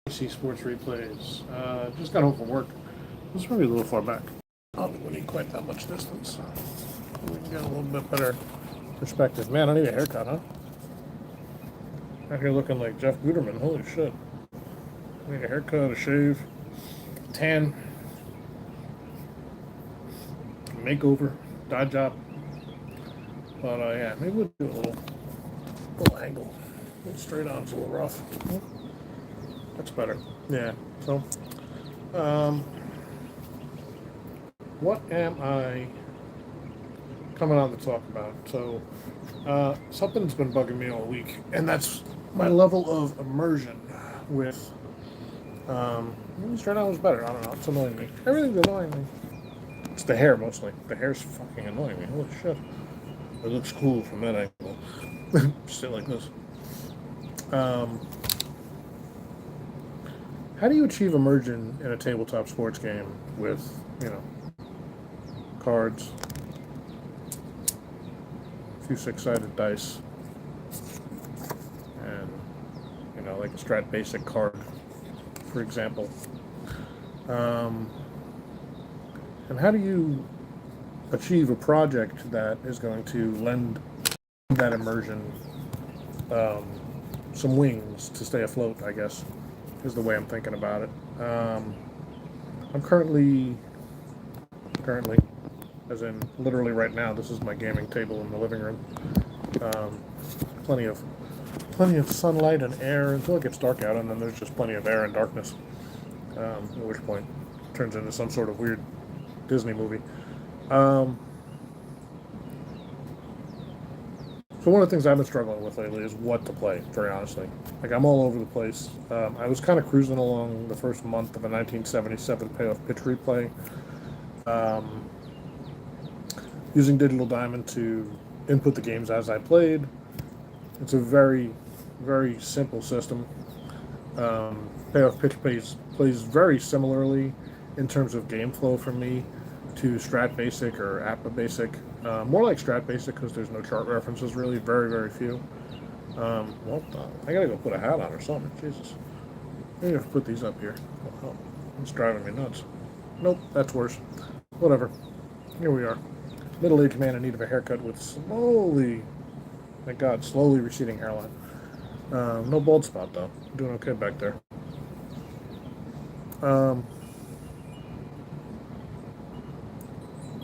AC Sports replays. Just got home from work. This is maybe a little far back. Probably wouldn't need quite that much distance. We can get a little bit better perspective. Man, I need a haircut, huh? Out here looking like Jeff Guterman. Holy shit. I need a haircut, a shave, tan, makeover, dye job. But yeah, maybe we'll do a little angle. A little straight on, it's a little rough. That's better. Yeah. So, what am I coming on to talk about? So, something's been bugging me all week, and that's my level of immersion with. Maybe straight on was better. I don't know. It's annoying me. Everything's annoying me. It's the hair mostly. The hair's fucking annoying me. Holy shit. It looks cool from that angle. Sit like this. How do you achieve immersion in a tabletop sports game with, cards, a few six-sided dice, and, like a Strat Basic card, for example? And how do you achieve a project that is going to lend that immersion some wings to stay afloat, I guess, is the way I'm thinking about it. I'm currently, as in literally right now, this is my gaming table in the living room. Plenty of sunlight and air until it gets dark out, and then there's just plenty of air and darkness. At which point it turns into some sort of weird Disney movie. So one of the things I've been struggling with lately is what to play, very honestly. Like, I'm all over the place. I was kind of cruising along the first month of a 1977 payoff pitch replay, using Digital Diamond to input the games as I played. It's a very, very simple system. Payoff pitch plays very similarly in terms of game flow for me to Strat Basic or APA Basic. More like Strat Basic because there's no chart references, really, very, very few. I gotta go put a hat on or something. Jesus. Maybe I have to put these up here. Oh, it's driving me nuts. Nope, that's worse. Whatever. Here we are. Middle-aged man in need of a haircut with slowly receding hairline. No bald spot, though. I'm doing okay back there.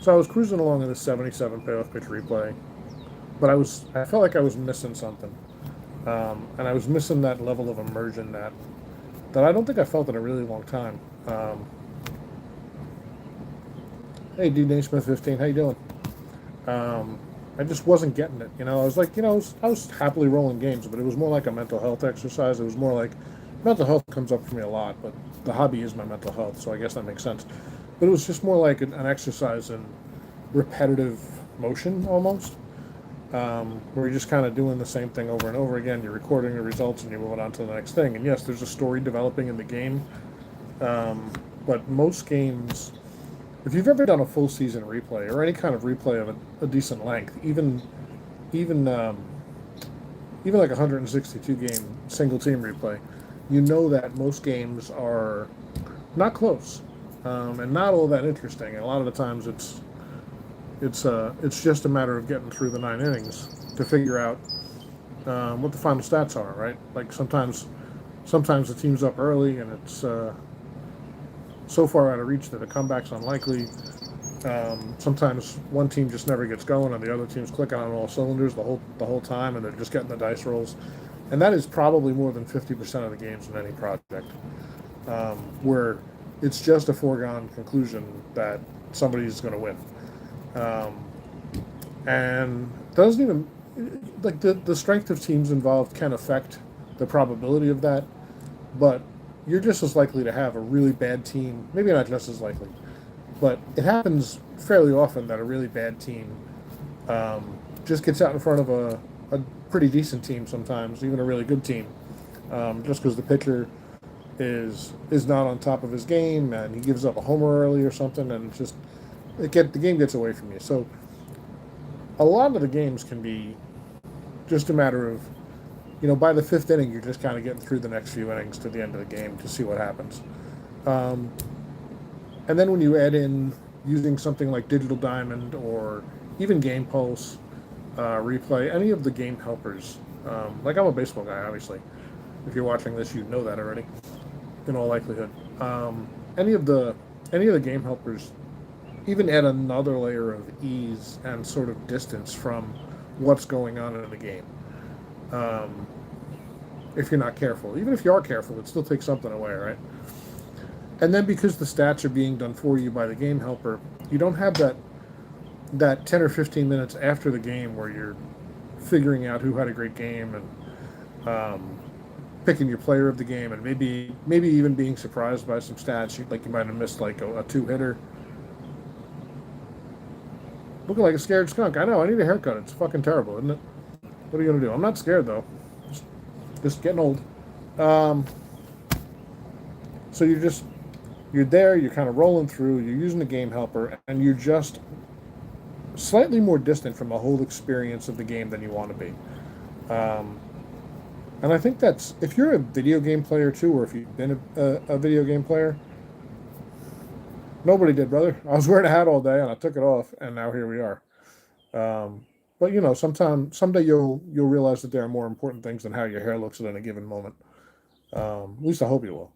So I was cruising along in the 77 payoff pitch replay, but I felt like I was missing something. And I was missing that level of immersion that I don't think I felt in a really long time. Hey, D. Smith 15, how you doing? I just wasn't getting it. I was like, I was happily rolling games, but it was more like a mental health exercise. It was more like, mental health comes up for me a lot, but the hobby is my mental health, so I guess that makes sense. But it was just more like an exercise in repetitive motion, almost, where you're just kind of doing the same thing over and over again. You're recording the results, and you're moving on to the next thing. And yes, there's a story developing in the game, but most games, if you've ever done a full season replay or any kind of replay of a decent length, even like 162 game single team replay, you know that most games are not close, and not all that interesting. And a lot of the times it's just a matter of getting through the 9 innings to figure out what the final stats are, right? Like sometimes the team's up early and it's so far out of reach that a comeback's unlikely. Sometimes one team just never gets going and the other team's clicking on all cylinders the whole time, and they're just getting the dice rolls. And that is probably more than 50% of the games in any project, where it's just a foregone conclusion that somebody's going to win. And doesn't even, like, the strength of teams involved can affect the probability of that, but you're just as likely to have a really bad team, maybe not just as likely, but it happens fairly often that a really bad team just gets out in front of a pretty decent team sometimes, even a really good team, just because the pitcher is not on top of his game and he gives up a homer early or something, and the game gets away from you. So a lot of the games can be just a matter of by the fifth inning, you're just kind of getting through the next few innings to the end of the game to see what happens. Um, and then when you add in using something like Digital Diamond or even Game Pulse, Replay, any of the game helpers, like I'm a baseball guy, obviously. If you're watching this, you know that already, in all likelihood. Um, any of the any of the game helpers even add another layer of ease and sort of distance from what's going on in the game. Um, if you're not careful, even if you are careful, it still takes something away, right? And then because the stats are being done for you by the game helper, you don't have that 10 or 15 minutes after the game where you're figuring out who had a great game and picking your player of the game and maybe even being surprised by some stats like you might have missed like a two hitter. Looking like a scared skunk. I know. I need a haircut. It's fucking terrible, isn't it? What are you gonna do? I'm not scared though. Just getting old. Um, so you're there. You're kind of rolling through. You're using the game helper, and you're just slightly more distant from the whole experience of the game than you want to be. Um, and I think that's if you're a video game player too, or if you've been a video game player. Nobody did, brother. I was wearing a hat all day, and I took it off, and now here we are. Um, but someday you'll realize that there are more important things than how your hair looks at any given moment. At least I hope you will.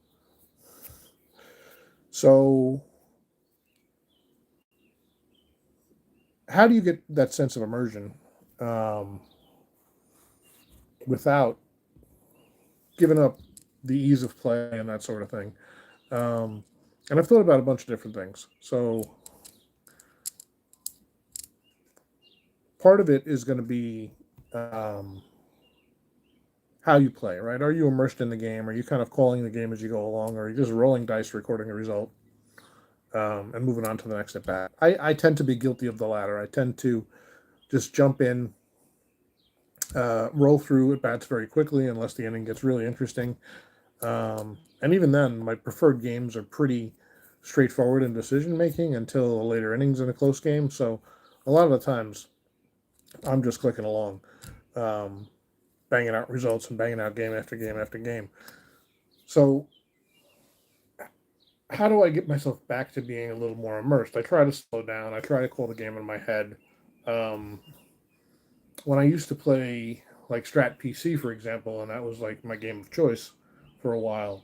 So, how do you get that sense of immersion um, without giving up the ease of play and that sort of thing? Um, and I've thought about a bunch of different things. So, part of it is going to be um, how you play, right? Are you immersed in the game? Are you kind of calling the game as you go along, or are you just rolling dice, recording a result, and moving on to the next at bat? I tend to be guilty of the latter. I tend to just jump in, roll through at bats very quickly, unless the inning gets really interesting. And even then, my preferred games are pretty straightforward in decision making until the later innings in a close game. So a lot of the times, I'm just clicking along, um, banging out results and banging out game after game after game. So how do I get myself back to being a little more immersed? I try to slow down. I try to call the game in my head. Um, when I used to play like Strat PC, for example, and that was like my game of choice for a while,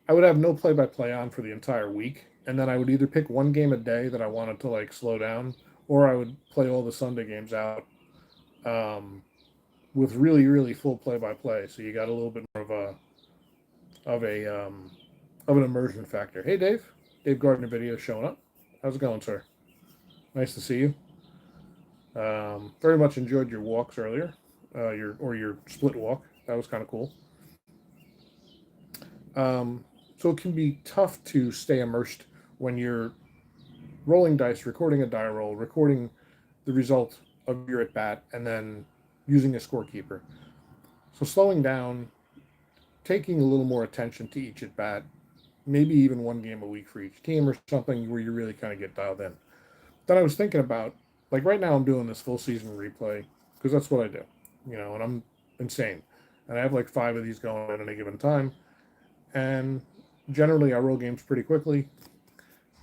I would have no play by play on for the entire week, and then I would either pick one game a day that I wanted to like slow down, or I would play all the Sunday games out um, with really really full play by play. So you got a little bit more of a of an immersion factor. Hey Dave, Dave Gardner video showing up. How's it going, sir? Nice to see you. Very much enjoyed your walks earlier, your split walk. That was kind of cool. So it can be tough to stay immersed when you're rolling dice, recording a die roll, recording the result of your at bat, and then using a scorekeeper. So slowing down, taking a little more attention to each at bat, maybe even one game a week for each team or something where you really kind of get dialed in. Then I was thinking about, like right now I'm doing this full season replay because that's what I do, and I'm insane. And I have like five of these going at any given time. And generally I roll games pretty quickly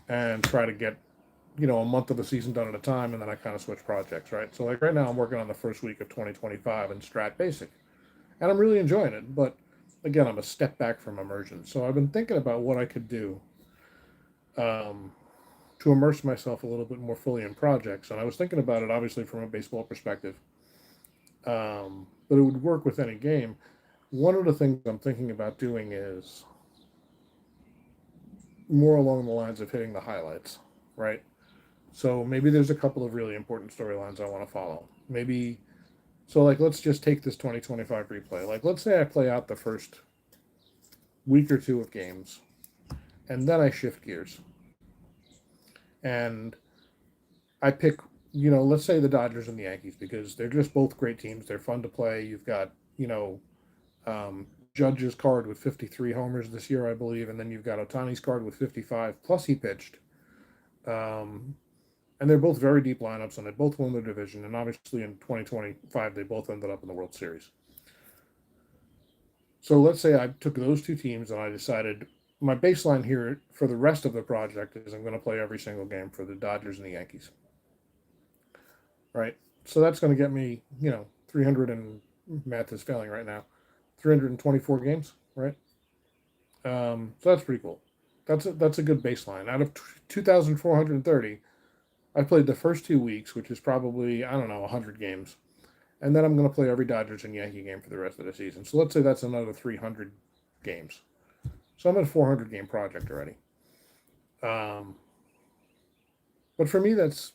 and try to get, a month of the season done at a time. And then I kind of switch projects, right? So like right now I'm working on the first week of 2025 in Strat Basic and I'm really enjoying it. But again, I'm a step back from immersion. So I've been thinking about what I could do um, to immerse myself a little bit more fully in projects. And I was thinking about it obviously from a baseball perspective, but it would work with any game. One of the things I'm thinking about doing is more along the lines of hitting the highlights, right? So maybe there's a couple of really important storylines I want to follow. Maybe, so like, let's just take this 2025 replay. Like, let's say I play out the first week or two of games, and then I shift gears. And I pick, let's say the Dodgers and the Yankees because they're just both great teams. They're fun to play. You've got, Judge's card with 53 homers this year, I believe, and then you've got Otani's card with 55. Plus, he pitched, um, and they're both very deep lineups, and they both won their division. And obviously, in 2025, they both ended up in the World Series. So let's say I took those two teams and I decided my baseline here for the rest of the project is I'm going to play every single game for the Dodgers and the Yankees, right? So that's going to get me, 300 and math is failing right now, 324 games, right? So that's pretty cool. That's a good baseline. Out of 2,430, I played the first 2 weeks, which is probably, I don't know, 100 games. And then I'm going to play every Dodgers and Yankee game for the rest of the season. So let's say that's another 300 games. So I'm at a 400 game project already. Um, but for me, that's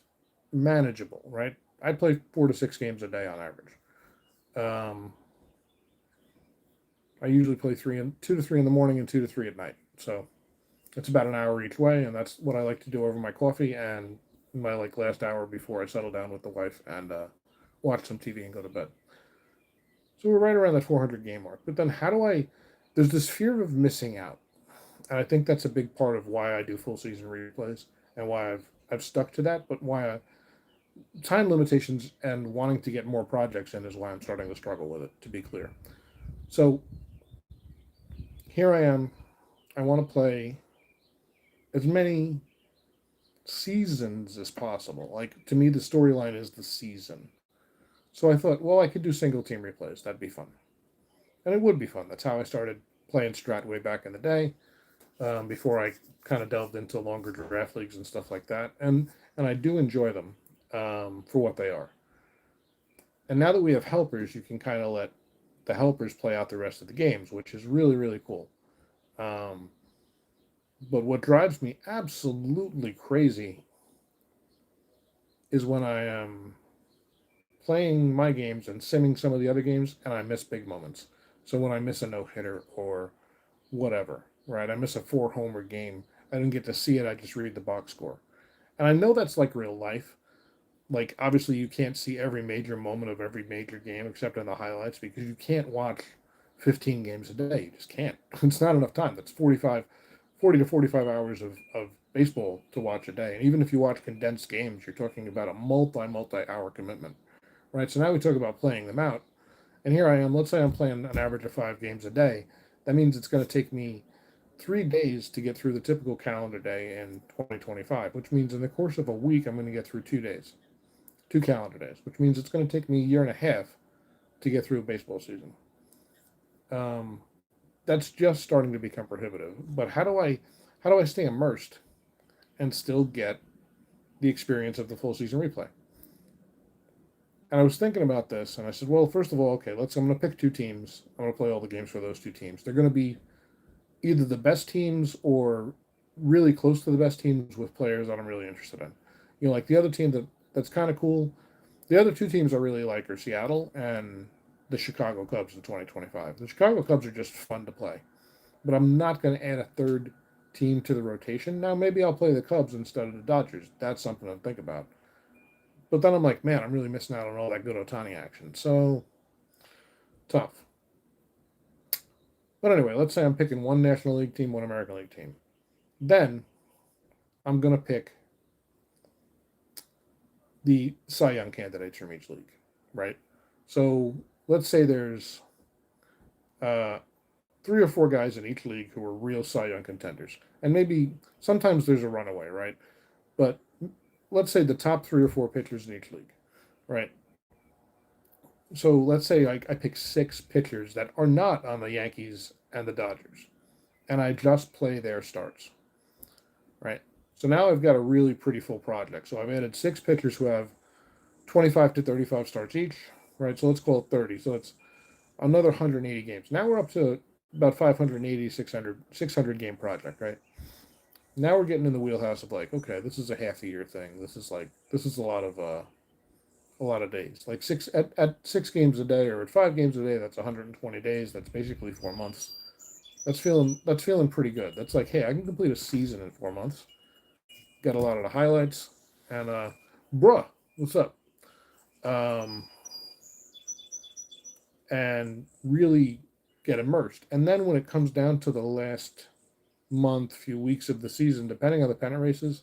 manageable, right? I play 4 to 6 games a day on average. Um, I usually play 2 to 3 in the morning and 2 to 3 at night. So it's about an hour each way, and that's what I like to do over my coffee and my last hour before I settle down with the wife and watch some TV and go to bed. So we're right around that 400 game mark. But then how do I? There's this fear of missing out, and I think that's a big part of why I do full season replays and why I've stuck to that. But time limitations and wanting to get more projects in is why I'm starting to struggle with it. To be clear, so here I am. I want to play as many seasons as possible. Like to me, the storyline is the season. So I thought, well, I could do single team replays. That'd be fun, and it would be fun. That's how I started playing Strat way back in the day, before I kind of delved into longer draft leagues and stuff like that. And I do enjoy them, for what they are. And now that we have helpers, you can kind of let the helpers play out the rest of the games, which is really really cool. Um, but what drives me absolutely crazy is when I am playing my games and simming some of the other games and I miss big moments. So when I miss a no hitter or whatever, right? I miss a 4 homer game. I didn't get to see it. I just read the box score. And I know that's like real life. Like, obviously, you can't see every major moment of every major game except in the highlights because you can't watch 15 games a day. You just can't. It's not enough time. That's 40 to 45 hours of baseball to watch a day. And even if you watch condensed games, you're talking about a multi hour commitment, right? So now we talk about playing them out. And here I am. Let's say I'm playing an average of 5 games a day. That means it's going to take me 3 days to get through the typical calendar day in 2025, which means in the course of a week, I'm going to get through 2 days, 2 calendar days, which means it's going to take me a year and a half to get through a baseball season. Um, that's just starting to become prohibitive. But how do I stay immersed and still get the experience of the full season replay? And I was thinking about this, and I said, well, first of all, okay, I'm going to pick two teams. I'm going to play all the games for those two teams. They're going to be either the best teams or really close to the best teams with players that I'm really interested in. Like the other team that's kind of cool. The other two teams I really like are Seattle and the Chicago Cubs in 2025. The Chicago Cubs are just fun to play, but I'm not going to add a third team to the rotation. Now, maybe I'll play the Cubs instead of the Dodgers. That's something to think about. But then I'm like, man, I'm really missing out on all that good Otani action. So tough. But anyway, let's say I'm picking one National League team, one American League team. Then I'm going to pick the Cy Young candidates from each league, right? So let's say there's uh, 3 or 4 guys in each league who are real Cy Young contenders. And maybe sometimes there's a runaway, right? But let's say the top 3 or 4 pitchers in each league, right? So let's say I pick 6 pitchers that are not on the Yankees and the Dodgers, and I just play their starts, right? So now I've got a really pretty full project. So I've added 6 pitchers who have 25 to 35 starts each, right? So let's call it 30. So it's another 180 games. Now we're up to about 580, 600 game project, right? Now we're getting in the wheelhouse of like, okay, this is a half a year thing. This is a lot of days. Like at 6 games a day or at 5 games a day, that's 120 days. That's basically 4 months. That's feeling pretty good. That's like, hey, I can complete a season in 4 months. Got a lot of the highlights, and bruh, what's up? Um, and really get immersed. And then when it comes down to the last month, few weeks of the season, depending on the pennant races,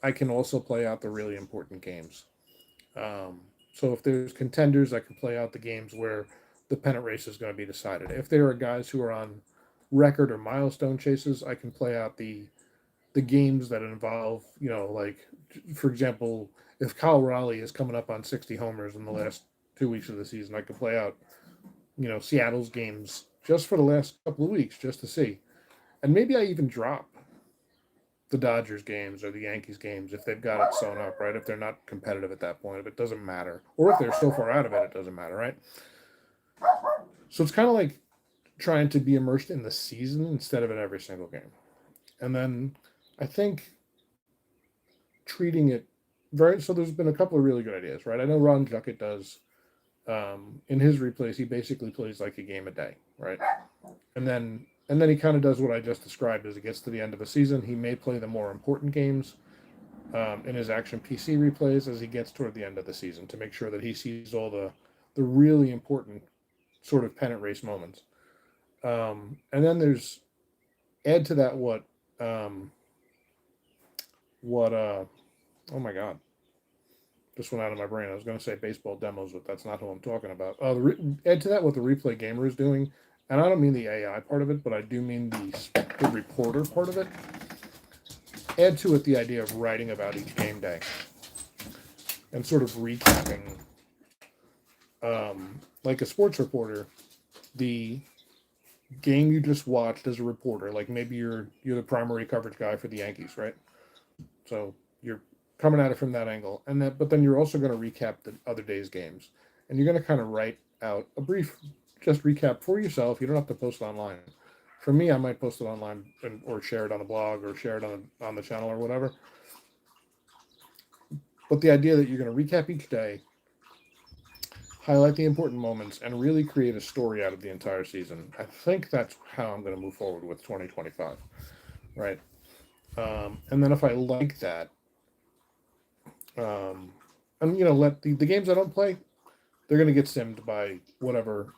I can also play out the really important games. So if there's contenders, I can play out the games where the pennant race is going to be decided. If there are guys who are on record or milestone chases, I can play out the games that involve, like, for example, if Kyle Raleigh is coming up on 60 homers in the last 2 weeks of the season, I could play out, Seattle's games just for the last couple of weeks just to see. And maybe I even drop the Dodgers games or the Yankees games if they've got it sewn up, right? If they're not competitive at that point, if it doesn't matter. Or if they're so far out of it, it doesn't matter, right? So it's kind of like trying to be immersed in the season instead of in every single game. And then I think treating it very, so there's been a couple of really good ideas, right? I know Ron Juckett does, in his replays, he basically plays like a game a day, right? And then he kind of does what I just described. As it gets to the end of a season, he may play the more important games in his action PC replays as he gets toward the end of the season to make sure that he sees all the really important sort of pennant race moments. And then there's add to that what oh my god, just went out of my brain. I was going to say baseball demos, but that's not who I'm talking about. Add to that what the replay gamer is doing, and I don't mean the AI part of it, but I do mean the reporter part of it. Add to it the idea of writing about each game day and sort of recapping, like a sports reporter, the game you just watched as a reporter. Like maybe you're the primary coverage guy for the Yankees, right? So you're coming at it from that angle, but then you're also going to recap the other day's games, and you're going to kind of write out a brief, just recap for yourself. You don't have to post it online. For me, I might post it online or share it on the blog or share it on the channel or whatever. But the idea that you're going to recap each day, highlight the important moments, and really create a story out of the entire season. I think that's how I'm going to move forward with 2025, right? And then if I like that, and let the games I don't play, they're going to get simmed by whatever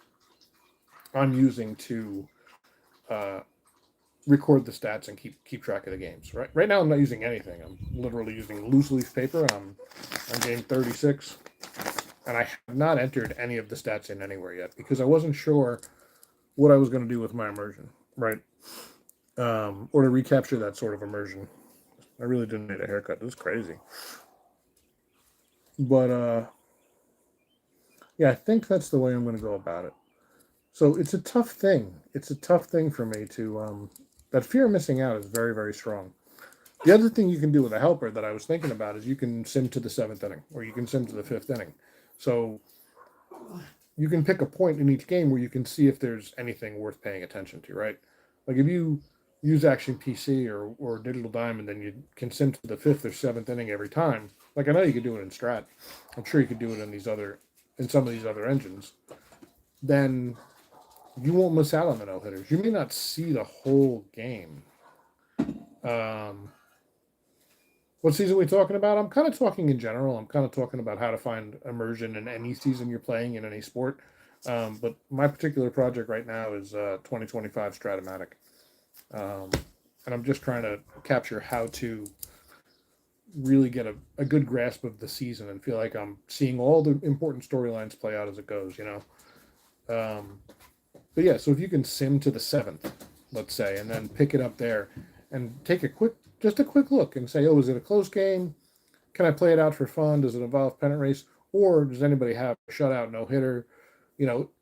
I'm using to uh, record the stats and keep track of the games. Right now, I'm not using anything. I'm literally using loose leaf paper, and I'm on game 36, and I have not entered any of the stats in anywhere yet because I wasn't sure what I was going to do with my immersion, right? Or to recapture that sort of immersion. I really didn't need a haircut. It was crazy. But yeah, I think that's the way I'm going to go about it. So it's a tough thing. It's a tough thing for me to that fear of missing out is very, very strong. The other thing you can do with a helper that I was thinking about is you can sim to the seventh inning or you can sim to the fifth inning. So you can pick a point in each game where you can see if there's anything worth paying attention to, right? Like if you use Action PC or Digital Diamond, then you can sim to the fifth or seventh inning every time. Like I know you could do it in Strat. I'm sure you could do it in some of these other engines. Then you won't miss out on the no hitters. You may not see the whole game. What season are we talking about? I'm kind of talking in general. I'm kind of talking about how to find immersion in any season you're playing in any sport. But my particular project right now is 2025 Stratomatic. And I'm just trying to capture how to really get a good grasp of the season and feel like I'm seeing all the important storylines play out as it goes, But yeah, so if you can sim to the seventh, let's say, and then pick it up there and take a quick look and say, oh, is it a close game? Can I play it out for fun? Does it involve pennant race? Or does anybody have a shutout, no hitter,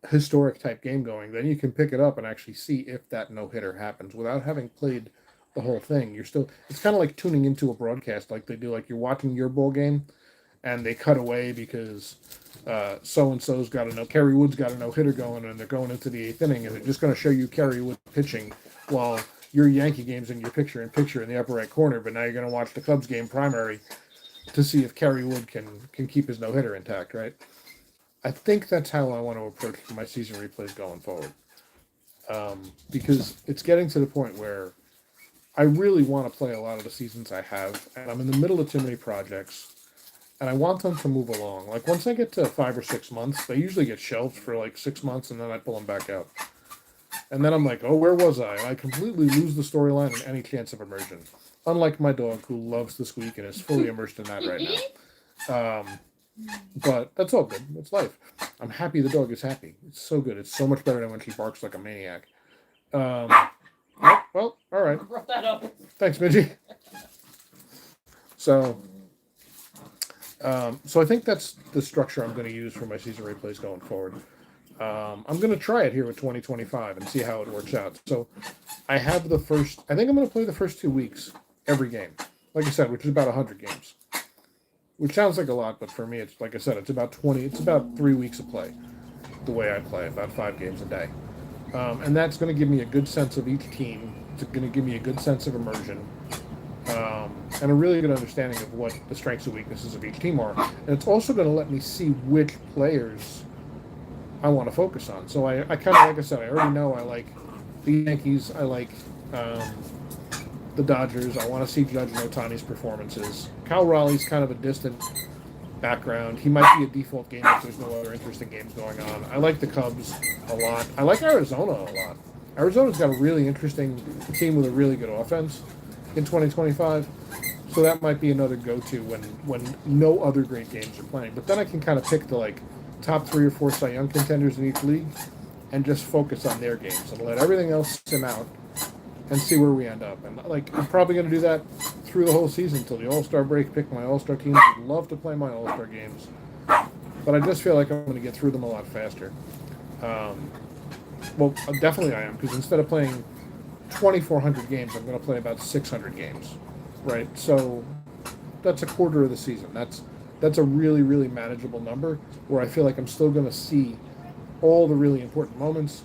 historic type game going? Then you can pick it up and actually see if that no hitter happens without having played the whole thing. It's kind of like tuning into a broadcast like they do, like you're watching your bowl game and they cut away because so and so's got Kerry Wood's got a no hitter going, and they're going into the eighth inning, and they're just going to show you Kerry Wood pitching while your Yankee game's in your picture in the upper right corner. But now you're going to watch the Cubs game primary to see if Kerry Wood can keep his no hitter intact, right? I think that's how I want to approach my season replays going forward, because it's getting to the point where I really want to play a lot of the seasons I have, and I'm in the middle of too many projects. And I want them to move along. Like once I get to 5 or 6 months, they usually get shelved for like 6 months, and then I pull them back out. And then I'm like, oh, where was I? And I completely lose the storyline and any chance of immersion. unlike my dog who loves the squeak and is fully immersed in that right now. But that's all good. It's life. I'm happy the dog is happy. It's so good. It's so much better than when she barks like a maniac. Um, well, all right. Brought that up. Thanks, Midgie. So, so I think that's the structure I'm going to use for my season replays going forward. I'm going to try it here with 2025 and see how it works out. So, I have the first. I think I'm going to play the first 2 weeks every game. Like I said, which is about 100 games. Which sounds like a lot, but for me, it's like I said, it's about 20. It's about 3 weeks of play. The way I play, about 5 games a day, and that's going to give me a good sense of each team. It's going to give me a good sense of immersion, and a really good understanding of what the strengths and weaknesses of each team are. And it's also going to let me see which players I want to focus on. So I kind of, like I said, I already know I like the Yankees. I like the Dodgers. I want to see Judge and Otani's performances. Kyle Raleigh's kind of a distant background. He might be a default game if there's no other interesting games going on. I like the Cubs a lot. I like Arizona a lot. Arizona's got a really interesting team with a really good offense in 2025. So that might be another go-to when no other great games are playing. But then I can kind of pick the top 3 or 4 Cy Young contenders in each league and just focus on their games and let everything else sim out and see where we end up. And I'm probably going to do that through the whole season until the All-Star break, pick my All-Star teams. I'd love to play my All-Star games, but I just feel like I'm going to get through them a lot faster. Well, definitely I am, because instead of playing 2,400 games, I'm going to play about 600 games, right? So that's a quarter of the season. That's a really, really manageable number where I feel like I'm still going to see all the really important moments,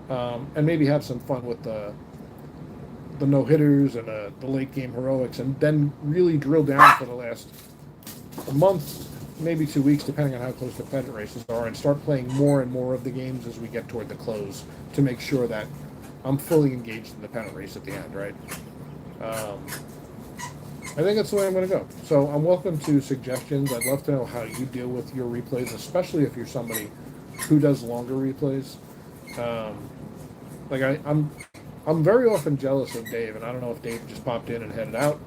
and maybe have some fun with the no-hitters and the late game heroics, and then really drill down for the last month, maybe 2 weeks, depending on how close the pennant races are, and start playing more and more of the games as we get toward the close to make sure that I'm fully engaged in the pennant race at the end, right? I think that's the way I'm going to go. So I'm welcome to suggestions. I'd love to know how you deal with your replays, especially if you're somebody who does longer replays. I'm very often jealous of Dave, and I don't know if Dave just popped in and headed out,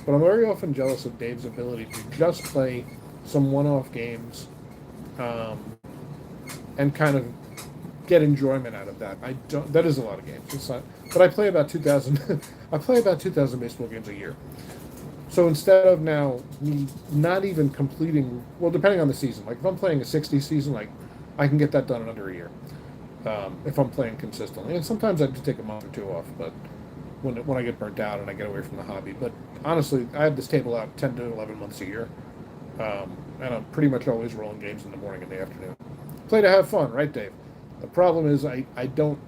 but I'm very often jealous of Dave's ability to just play some one-off games, and kind of get enjoyment out of that. I don't. That is a lot of games. It's not, but I play about 2,000. I play about 2,000 baseball games a year. So instead of now me not even completing, well, depending on the season, like if I'm playing a 60 season, I can get that done in under a year. If I'm playing consistently, and sometimes I just take a month or 2 off, but when I get burnt out and I get away from the hobby. But honestly, I have this table out 10 to 11 months a year, and I'm pretty much always rolling games in the morning and the afternoon. Play to have fun, right, Dave? The problem is I don't.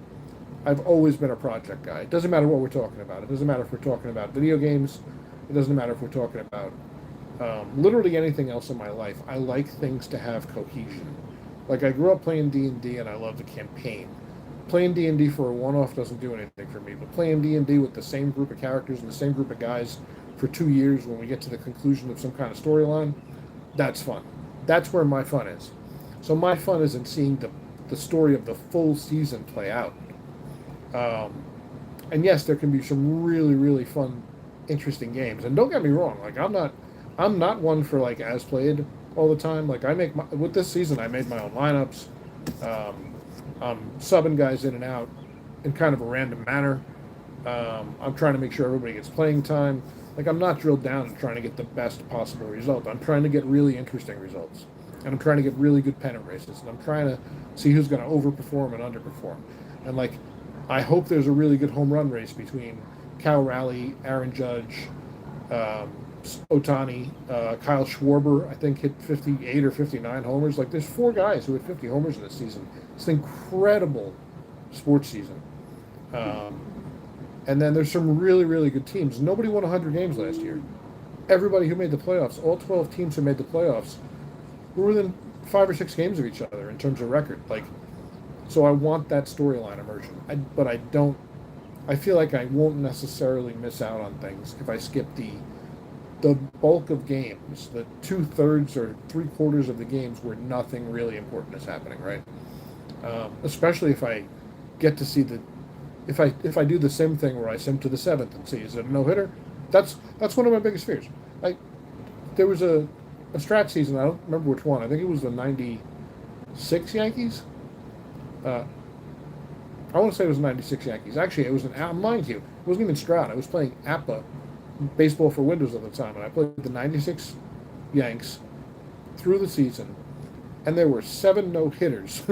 I've always been a project guy. It doesn't matter what we're talking about. It doesn't matter if we're talking about video games. It doesn't matter if we're talking about literally anything else in my life. I like things to have cohesion. Like I grew up playing D&D and I love the campaign. Playing D&D for a one-off doesn't do anything for me, but playing D&D with the same group of characters and the same group of guys for 2 years when we get to the conclusion of some kind of storyline, that's fun. That's where my fun is. So my fun is in seeing the story of the full season play out. And yes, there can be some really, really fun, interesting games. And don't get me wrong, I'm not one for as played all the time. Like with this season, I made my own lineups. I'm subbing guys in and out in kind of a random manner. I'm trying to make sure everybody gets playing time. I'm not drilled down and trying to get the best possible result. I'm trying to get really interesting results. And I'm trying to get really good pennant races. And I'm trying to see who's going to overperform and underperform. And I hope there's a really good home run race between Cal Raleigh, Aaron Judge, Otani, Kyle Schwarber, I think hit 58 or 59 homers. There's 4 guys who hit 50 homers in this season. It's an incredible sports season. And then there's some really, really good teams. Nobody won 100 games last year. Everybody who made the playoffs, all 12 teams who made the playoffs, were within 5 or 6 games of each other in terms of record. So I want that storyline immersion. But I don't. I feel like I won't necessarily miss out on things if I skip the bulk of games, the 2/3 or 3/4 of the games where nothing really important is happening, right? Especially if I get to see if I do the same thing where I sim to the 7th and see, is it a no-hitter? That's one of my biggest fears. Like there was a strat season. I don't remember which one. I think it was the '96 Yankees. Uh, I want to say it was '96 Yankees. Actually, it was mind you, it wasn't even strat. I was playing APA, baseball for Windows at the time, and I played the '96 Yanks through the season, and there were 7 no hitters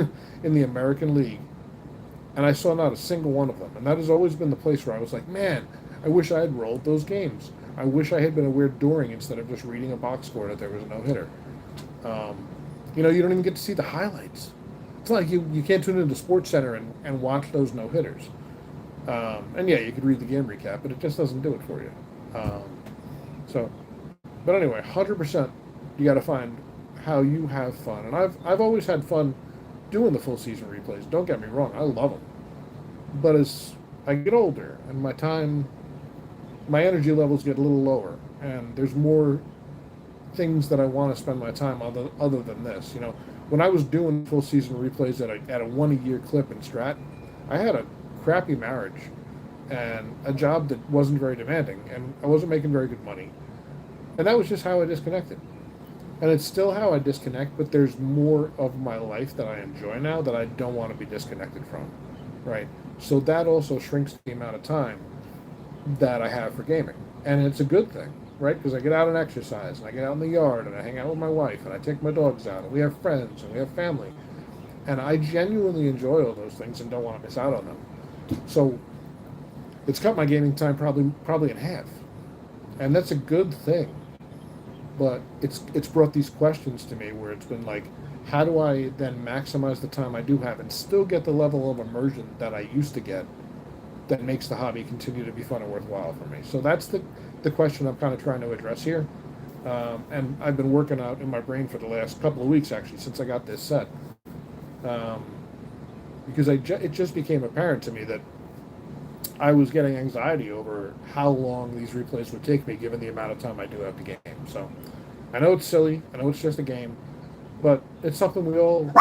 in the American League, and I saw not a single one of them. And that has always been the place where I was like, man, I wish I had rolled those games. I wish I had been aware during instead of just reading a box score that there was a no hitter. Um, you don't even get to see the highlights. It's not like you can't tune into Sports Center and watch those no hitters. And yeah, you could read the game recap, but it just doesn't do it for you. Um, so, but anyway, 100%, you got to find how you have fun. And I've always had fun doing the full season replays. Don't get me wrong, I love them. But as I get older and my energy levels get a little lower, and there's more things that I want to spend my time other than this. When I was doing full season replays at a 1 a year clip in Strat, I had a crappy marriage and a job that wasn't very demanding, and I wasn't making very good money. And that was just how I disconnected. And it's still how I disconnect, but there's more of my life that I enjoy now that I don't want to be disconnected from, right? So that also shrinks the amount of time that I have for gaming. And it's a good thing, right? Because I get out and exercise, and I get out in the yard, and I hang out with my wife, and I take my dogs out, and we have friends, and we have family. And I genuinely enjoy all those things and don't want to miss out on them. So it's cut my gaming time probably in half. And that's a good thing. But it's brought these questions to me where it's been like, how do I then maximize the time I do have and still get the level of immersion that I used to get that makes the hobby continue to be fun and worthwhile for me? So that's the question I'm kind of trying to address here. And I've been working out in my brain for the last couple of weeks, actually, since I got this set. Because it just became apparent to me that I was getting anxiety over how long these replays would take me given the amount of time I do have to game. So I know it's silly, I know it's just a game, but it's something we all...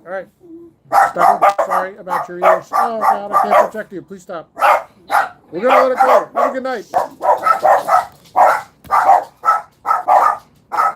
Alright. Stop. Sorry about your ears. Oh God, I can't protect you. Please stop. We're gonna let it go. Have a good night.